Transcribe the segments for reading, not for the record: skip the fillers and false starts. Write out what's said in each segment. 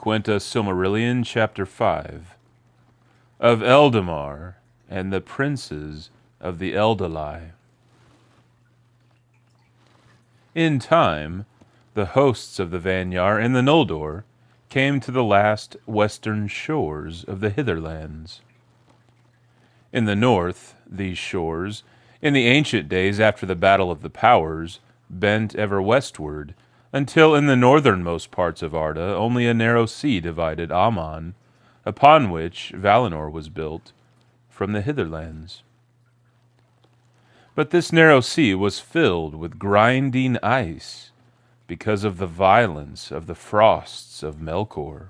Quenta Silmarillion, Chapter 5 of Eldamar and the Princes of the Eldalië. In time, the hosts of the Vanyar and the Noldor came to the last western shores of the Hither Lands. In the north, these shores, in the ancient days after the Battle of the Powers, bent ever westward, until in the northernmost parts of Arda only a narrow sea divided Aman, upon which Valinor was built, from the Hither Lands. But this narrow sea was filled with grinding ice, because of the violence of the frosts of Melkor.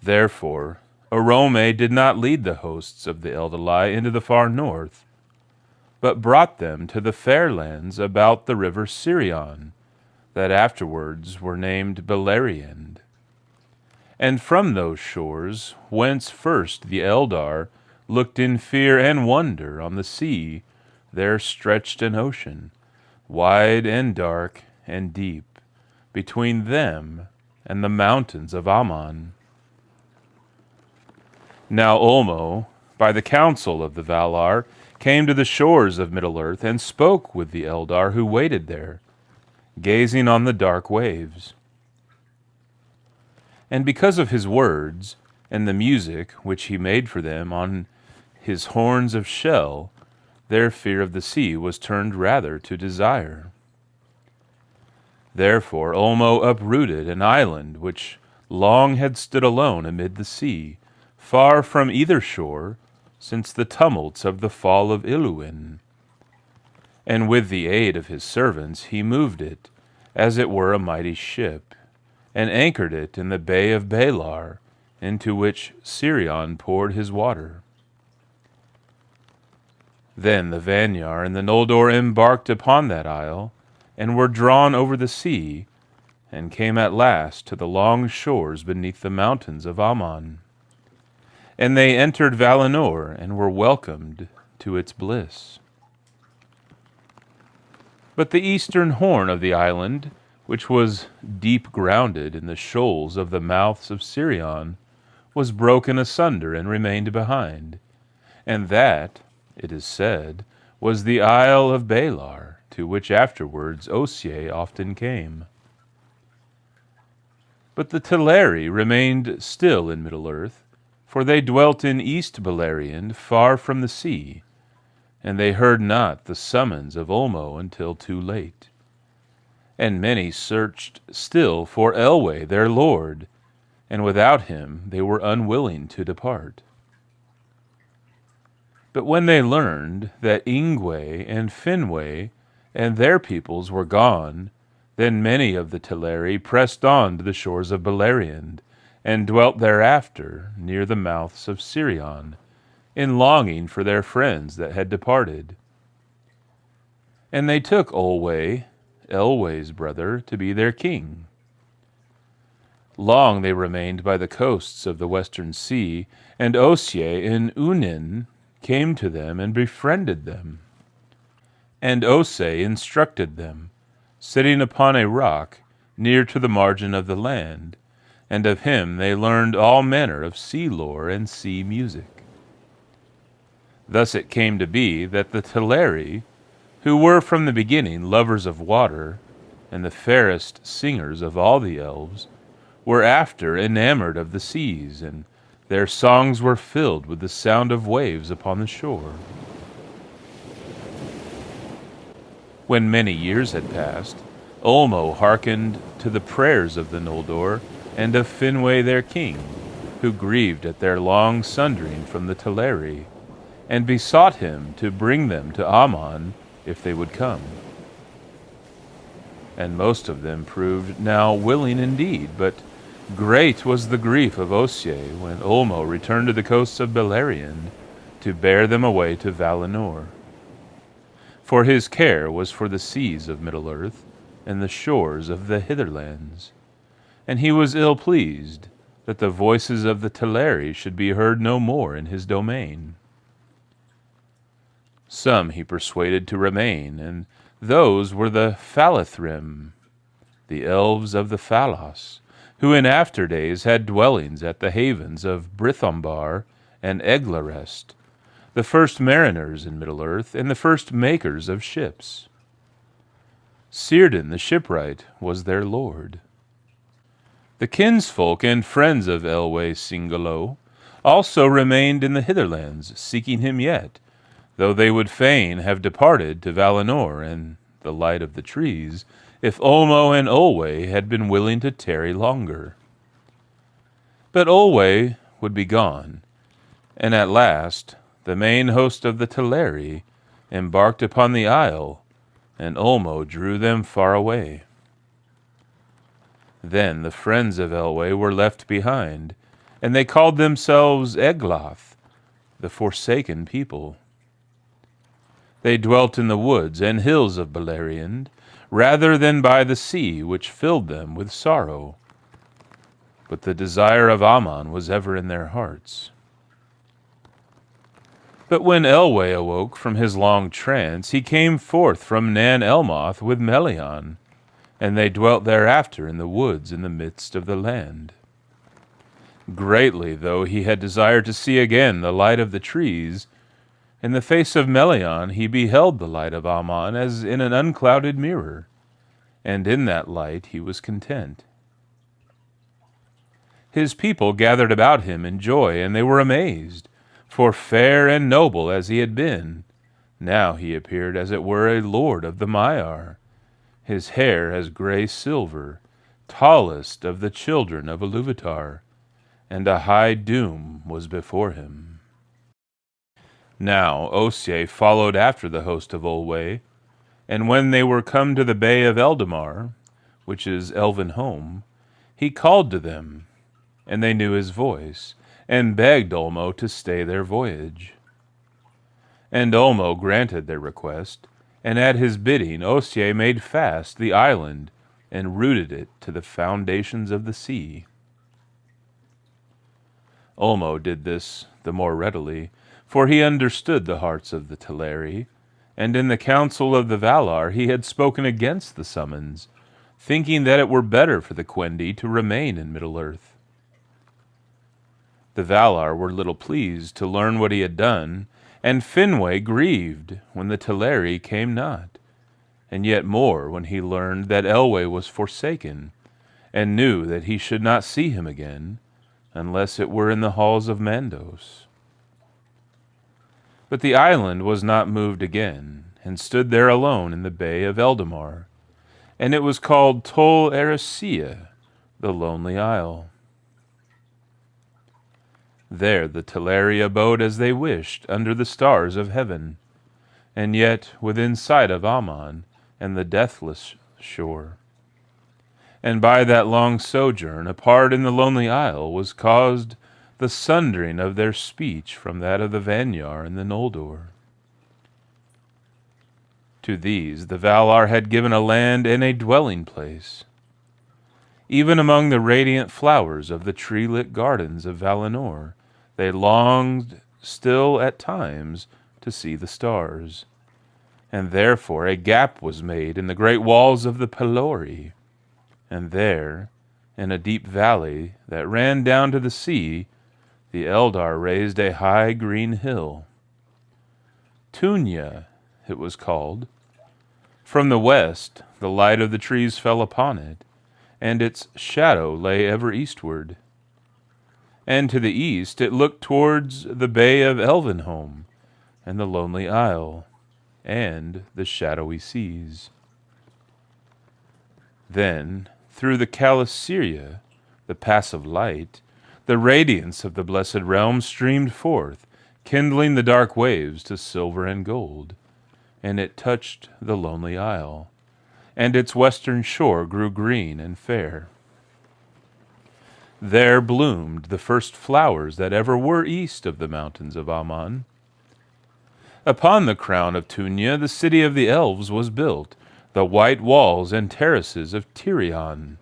Therefore, Orome did not lead the hosts of the Eldalië into the far north, but brought them to the fair lands about the river Tirion, that afterwards were named Beleriand. And from those shores, whence first the Eldar looked in fear and wonder on the sea, there stretched an ocean, wide and dark and deep, between them and the mountains of Aman. Now Ulmo, by the counsel of the Valar, came to the shores of Middle-earth and spoke with the Eldar who waited there, gazing on the dark waves. And because of his words, and the music which he made for them on his horns of shell, their fear of the sea was turned rather to desire. Therefore Ulmo uprooted an island which long had stood alone amid the sea, far from either shore, since the tumults of the fall of Illuin. And with the aid of his servants he moved it, as it were a mighty ship, and anchored it in the Bay of Balar, into which Tirion poured his water. Then the Vanyar and the Noldor embarked upon that isle, and were drawn over the sea, and came at last to the long shores beneath the mountains of Aman. And they entered Valinor, and were welcomed to its bliss. But the eastern horn of the island, which was deep grounded in the shoals of the mouths of Tirion, was broken asunder and remained behind. And that, it is said, was the Isle of Balar, to which afterwards Ossë often came. But the Teleri remained still in Middle-earth, for they dwelt in East Beleriand, far from the sea, and they heard not the summons of Ulmo until too late. And many searched still for Elwë their lord, and without him they were unwilling to depart. But when they learned that Ingwe and Finwë and their peoples were gone, then many of the Teleri pressed on to the shores of Beleriand, and dwelt thereafter near the mouths of Tirion, in longing for their friends that had departed. And they took Olwë, Elwë's brother, to be their king. Long they remained by the coasts of the western sea, and Ossë in Unin came to them and befriended them. And Ossë instructed them, sitting upon a rock near to the margin of the land, and of him they learned all manner of sea lore and sea music. Thus it came to be that the Teleri, who were from the beginning lovers of water, and the fairest singers of all the elves, were after enamored of the seas, and their songs were filled with the sound of waves upon the shore. When many years had passed, Ulmo hearkened to the prayers of the Noldor and of Finwë their king, who grieved at their long sundering from the Teleri, and besought him to bring them to Aman if they would come. And most of them proved now willing indeed, but great was the grief of Ossë when Ulmo returned to the coasts of Beleriand to bear them away to Valinor. For his care was for the seas of Middle-earth and the shores of the Hither Lands, and he was ill-pleased that the voices of the Teleri should be heard no more in his domain. Some he persuaded to remain, and those were the Falathrim, the elves of the Phalos, who in after days had dwellings at the havens of Brithombar and Eglarest, the first mariners in Middle-earth, and the first makers of ships. Círdan the shipwright was their lord. The kinsfolk and friends of Elwë Singolo also remained in the Hither Lands, seeking him yet, though they would fain have departed to Valinor and the light of the trees, if Ulmo and Olwë had been willing to tarry longer. But Olwë would be gone, and at last the main host of the Teleri embarked upon the isle, and Ulmo drew them far away. Then the friends of Elwë were left behind, and they called themselves Egloth, the forsaken people. They dwelt in the woods and hills of Beleriand, rather than by the sea, which filled them with sorrow. But the desire of Aman was ever in their hearts. But when Elwë awoke from his long trance, he came forth from Nan Elmoth with Melian, and they dwelt thereafter in the woods in the midst of the land. Greatly though he had desired to see again the light of the trees, in the face of Melian he beheld the light of Aman as in an unclouded mirror, and in that light he was content. His people gathered about him in joy, and they were amazed, for fair and noble as he had been, now he appeared as it were a lord of the Maiar, his hair as grey silver, tallest of the children of Ilúvatar, and a high doom was before him. Now Ossë followed after the host of Olwë, and when they were come to the Bay of Eldamar, which is Elvenhome, he called to them, and they knew his voice, and begged Ulmo to stay their voyage. And Ulmo granted their request, and at his bidding Ossë made fast the island, and rooted it to the foundations of the sea. Ulmo did this the more readily, for he understood the hearts of the Teleri, and in the council of the Valar he had spoken against the summons, thinking that it were better for the Quendi to remain in Middle-earth. The Valar were little pleased to learn what he had done, and Finwë grieved when the Teleri came not, and yet more when he learned that Elwë was forsaken, and knew that he should not see him again, unless it were in the halls of Mandos. But the island was not moved again, and stood there alone in the Bay of Eldamar, and it was called Tol Eressëa, the Lonely Isle. There the Teleri abode as they wished, under the stars of heaven, and yet within sight of Aman and the deathless shore. And by that long sojourn apart in the Lonely Isle was caused the sundering of their speech from that of the Vanyar and the Noldor. To these the Valar had given a land and a dwelling place, even among the radiant flowers of the tree-lit gardens of Valinor. They longed still at times to see the stars, and therefore a gap was made in the great walls of the Pelori, and there, in a deep valley that ran down to the sea, the Eldar raised a high green hill. Túna it was called. From the west the light of the trees fell upon it, and its shadow lay ever eastward. And to the east it looked towards the Bay of Elvenhome, and the Lonely Isle, and the shadowy seas. Then, through the Calasyria, the pass of light, the radiance of the blessed realm streamed forth, kindling the dark waves to silver and gold, and it touched the Lonely Isle, and its western shore grew green and fair. There bloomed the first flowers that ever were east of the mountains of Aman. Upon the crown of Túna the city of the Elves was built, the white walls and terraces of Tirion,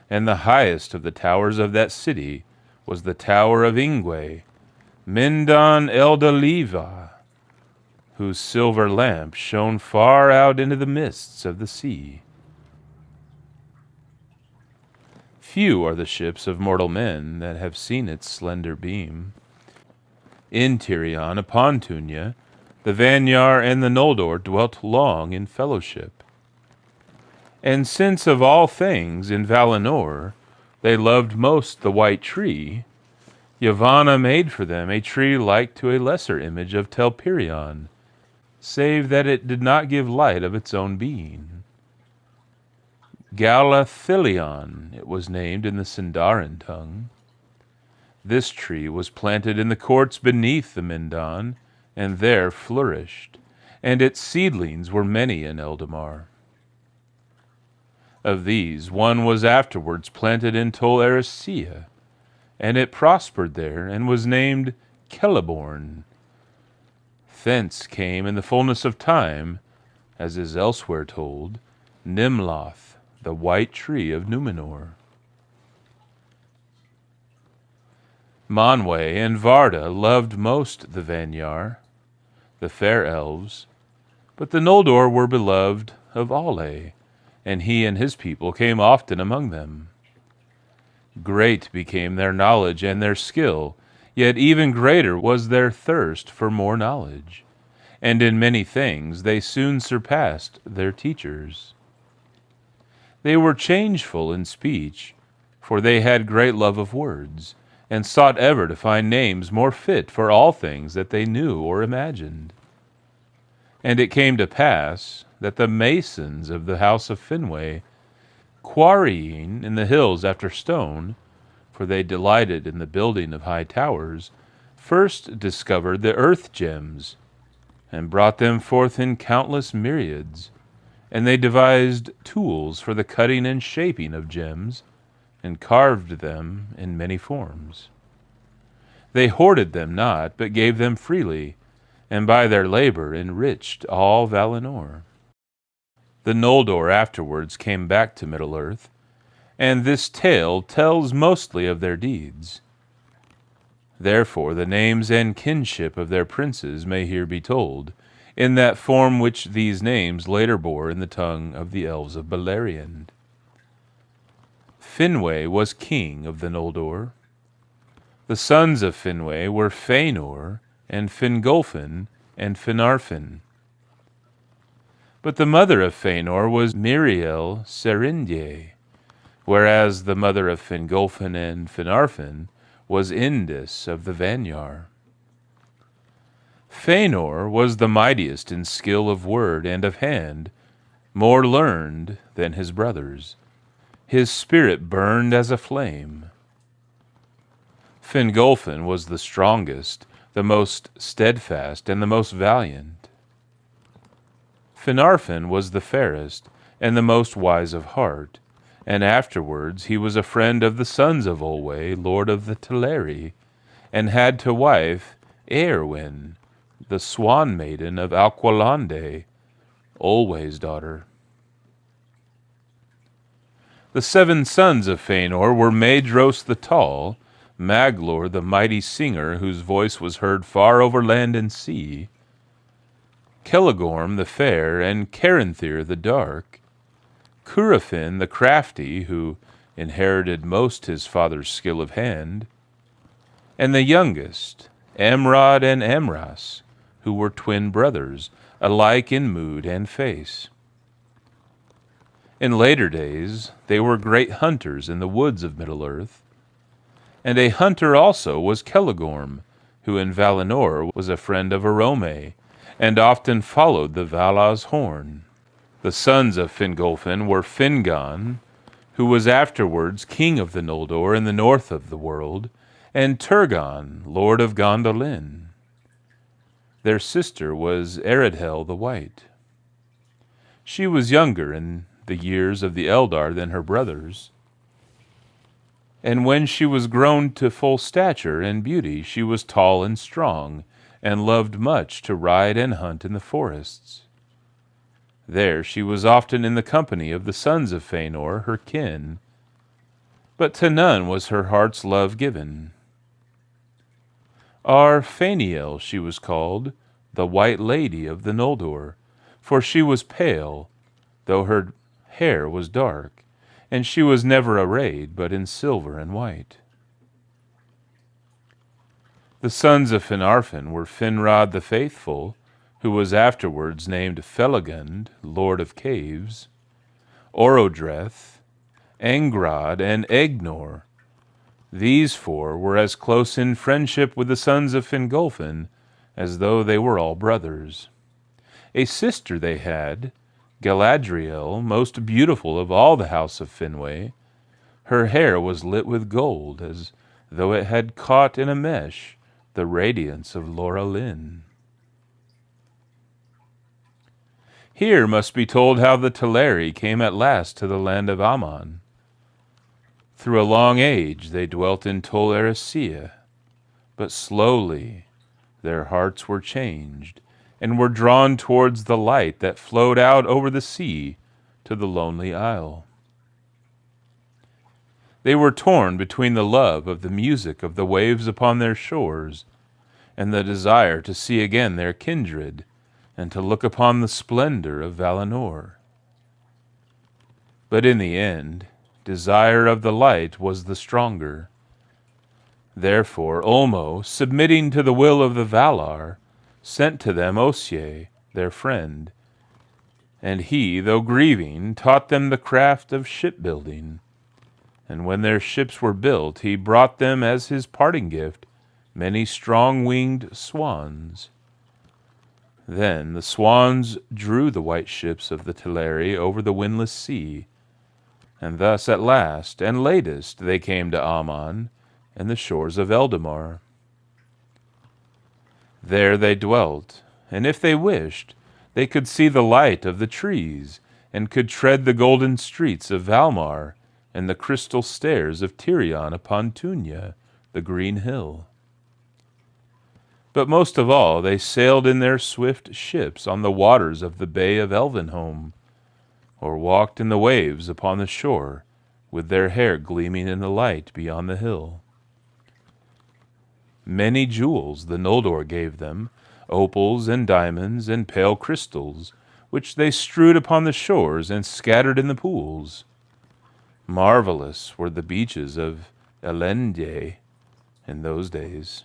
and the highest of the towers of that city was the tower of Ingwe, Nan Elmoth, whose silver lamp shone far out into the mists of the sea. Few are the ships of mortal men that have seen its slender beam. In Tirion upon Túna, the Vanyar and the Noldor dwelt long in fellowship. And since of all things in Valinor they loved most the white tree, Yavanna made for them a tree like to a lesser image of Telperion, save that it did not give light of its own being. Galathilion it was named in the Sindarin tongue. This tree was planted in the courts beneath the Mindon, and there flourished, and its seedlings were many in Eldamar. Of these one was afterwards planted in Tol Eressëa, and it prospered there, and was named Celeborn. Thence came in the fullness of time, as is elsewhere told, Nimloth, the white tree of Númenor. Manwë and Varda loved most the Vanyar, the fair elves, but the Noldor were beloved of Olwë, and he and his people came often among them. Great became their knowledge and their skill, yet even greater was their thirst for more knowledge, and in many things they soon surpassed their teachers. They were changeful in speech, for they had great love of words, and sought ever to find names more fit for all things that they knew or imagined. And it came to pass that the masons of the house of Finwë, quarrying in the hills after stone, for they delighted in the building of high towers, first discovered the earth gems, and brought them forth in countless myriads, and they devised tools for the cutting and shaping of gems, and carved them in many forms. They hoarded them not, but gave them freely, and by their labor enriched all Valinor. The Noldor afterwards came back to Middle-earth, and this tale tells mostly of their deeds. Therefore the names and kinship of their princes may here be told, in that form which these names later bore in the tongue of the Elves of Beleriand. Finwë was king of the Noldor. The sons of Finwë were Fëanor, and Fingolfin, and Finarfin. But the mother of Fëanor was Miriel Serindye, whereas the mother of Fingolfin and Finarfin was Indis of the Vanyar. Fëanor was the mightiest in skill of word and of hand, more learned than his brothers. His spirit burned as a flame. Fingolfin was the strongest, the most steadfast, and the most valiant. Finarfin was the fairest, and the most wise of heart, and afterwards he was a friend of the sons of Olwë, lord of the Teleri, and had to wife Eärwen, the swan maiden of Alqualondë, Olwë's daughter. The 7 sons of Fëanor were Maedhros the tall, Maglor the mighty singer whose voice was heard far over land and sea, Celegorm the fair, and Caranthir the dark, Curufin the crafty, who inherited most his father's skill of hand, and the youngest, Amrod and Amras, who were twin brothers, alike in mood and face. In later days they were great hunters in the woods of Middle-earth, and a hunter also was Celegorm, who in Valinor was a friend of Orome, and often followed the Vala's horn. The sons of Fingolfin were Fingon, who was afterwards king of the Noldor in the north of the world, and Turgon, lord of Gondolin. Their sister was Aredhel the White. She was younger in the years of the Eldar than her brothers, and when she was grown to full stature and beauty, she was tall and strong, and loved much to ride and hunt in the forests. There she was often in the company of the sons of Fëanor, her kin, but to none was her heart's love given. Arfaniel she was called, the White Lady of the Noldor, for she was pale, though her hair was dark, and she was never arrayed but in silver and white. The sons of Finarfin were Finrod the Faithful, who was afterwards named Felagund, Lord of Caves, Orodreth, Angrod, and Egnor. These four were as close in friendship with the sons of Fingolfin as though they were all brothers. A sister they had, Galadriel, most beautiful of all the house of Finwë. Her hair was lit with gold, as though it had caught in a mesh the radiance of Laura Lynn. Here must be told how the Teleri came at last to the land of Aman. Through a long age they dwelt in Tol Eressëa, but slowly their hearts were changed, and were drawn towards the light that flowed out over the sea to the lonely isle. They were torn between the love of the music of the waves upon their shores, and the desire to see again their kindred, and to look upon the splendor of Valinor. But in the end, desire of the light was the stronger. Therefore Ulmo, submitting to the will of the Valar, sent to them Ossë, their friend, and he, though grieving, taught them the craft of shipbuilding. And when their ships were built, he brought them as his parting gift many strong-winged swans. Then the swans drew the white ships of the Teleri over the windless sea, and thus at last and latest they came to Aman and the shores of Eldamar. There they dwelt, and if they wished, they could see the light of the trees, and could tread the golden streets of Valmar and the crystal stairs of Tirion upon Túna, the green hill. But most of all they sailed in their swift ships on the waters of the Bay of Elvenhome, or walked in the waves upon the shore, with their hair gleaming in the light beyond the hill. Many jewels the Noldor gave them, opals and diamonds and pale crystals, which they strewed upon the shores and scattered in the pools. Marvelous were the beaches of Elendë in those days.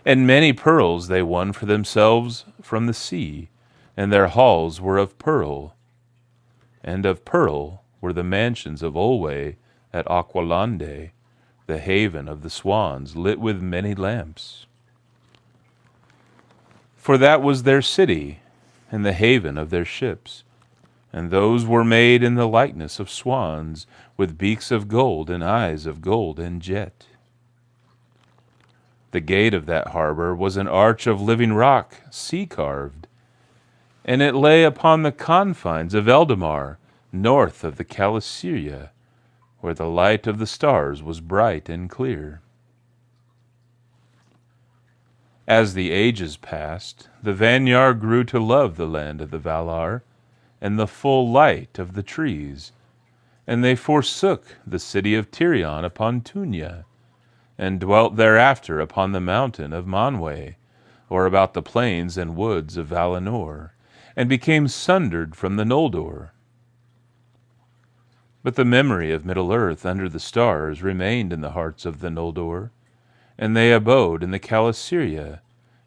And many pearls they won for themselves from the sea, and their halls were of pearl. And of pearl were the mansions of Olwë at Alqualondë, the haven of the swans, lit with many lamps. For that was their city, and the haven of their ships, and those were made in the likeness of swans, with beaks of gold and eyes of gold and jet. The gate of that harbor was an arch of living rock, sea-carved, and it lay upon the confines of Eldamar, north of the Calasyria, where the light of the stars was bright and clear. As the ages passed, the Vanyar grew to love the land of the Valar, and the full light of the trees, and they forsook the city of Tirion upon Túna, and dwelt thereafter upon the mountain of Manwë, or about the plains and woods of Valinor, and became sundered from the Noldor. But the memory of Middle-earth under the stars remained in the hearts of the Noldor, and they abode in the Calasyria,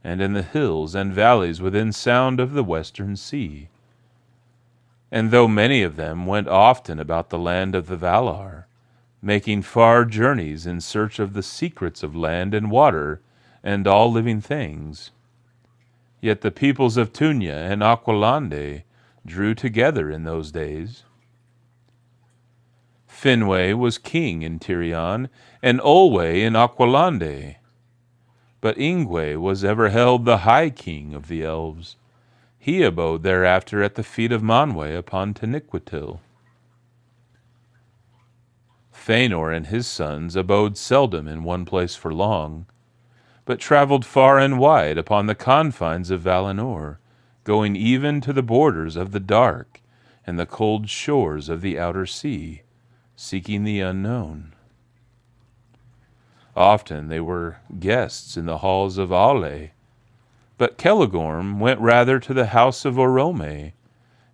and in the hills and valleys within sound of the western sea. And though many of them went often about the land of the Valar, making far journeys in search of the secrets of land and water and all living things, yet the peoples of Túna and Alqualondë drew together in those days. Finwë was king in Tirion, and Olwë in Alqualondë. But Ingwë was ever held the high king of the Elves. He abode thereafter at the feet of Manwë upon Taniquetil. Fëanor and his sons abode seldom in one place for long, but travelled far and wide upon the confines of Valinor, going even to the borders of the dark and the cold shores of the outer sea, seeking the unknown. Often they were guests in the halls of Olwë, but Celegorm went rather to the house of Orome,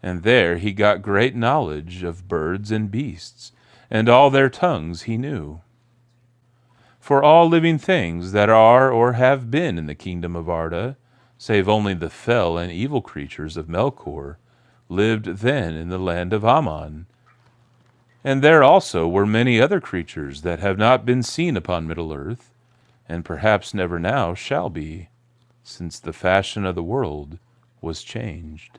and there he got great knowledge of birds and beasts, and all their tongues he knew. For all living things that are or have been in the kingdom of Arda, save only the fell and evil creatures of Melkor, lived then in the land of Aman. And there also were many other creatures that have not been seen upon Middle-earth, and perhaps never now shall be, since the fashion of the world was changed.